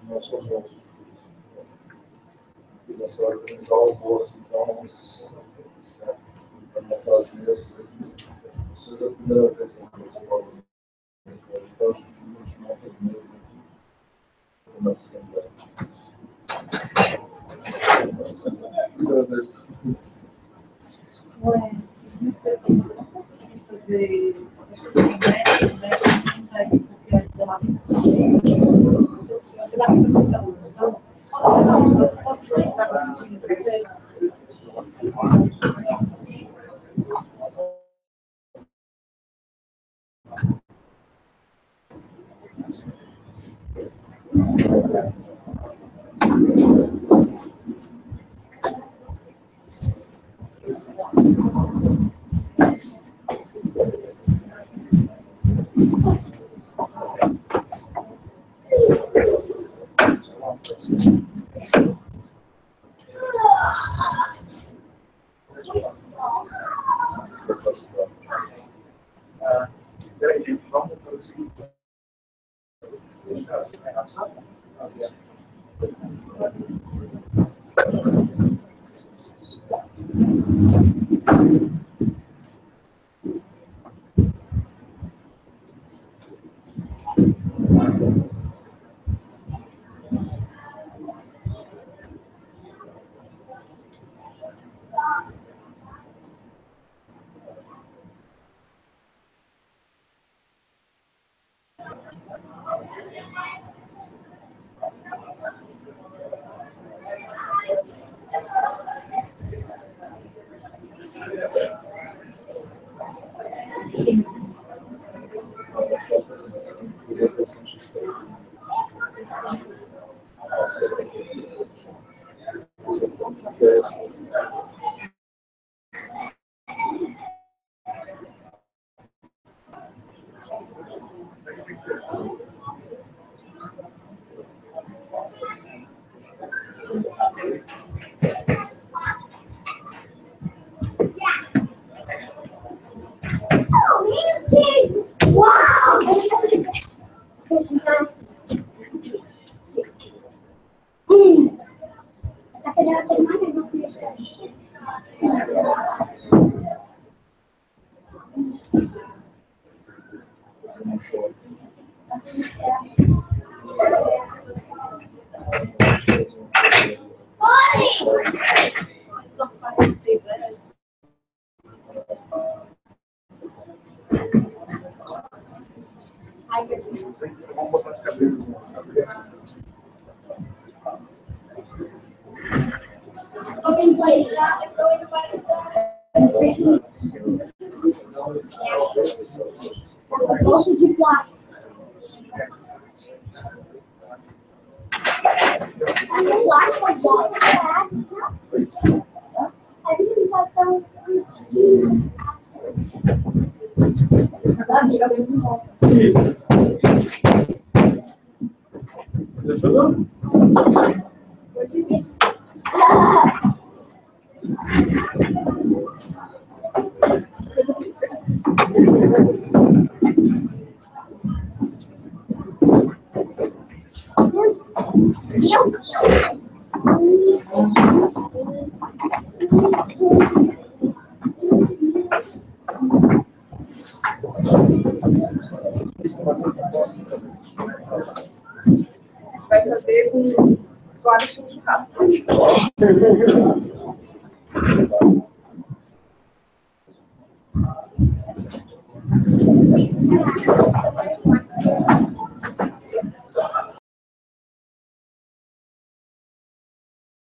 Nós somos. Começar a organizar o almoço, então, para montar as mesas aqui. Vocês é a primeira vez que você pode. Então, a gente monta as mesas aqui. Começa a sentar. Primeira vez. Ué, fazer. Não sai porque é lá. Você dá para você montar um. Então, posso sair para a gente fazer? Peraí, gente, vamos fazer o seguinte. It's not funny to say this. Vamos botar esse cabelo. Bolsa de plástico. Mas o plástico é bolsa de plástico. A gente já tá Vai fazer com vários churrascos.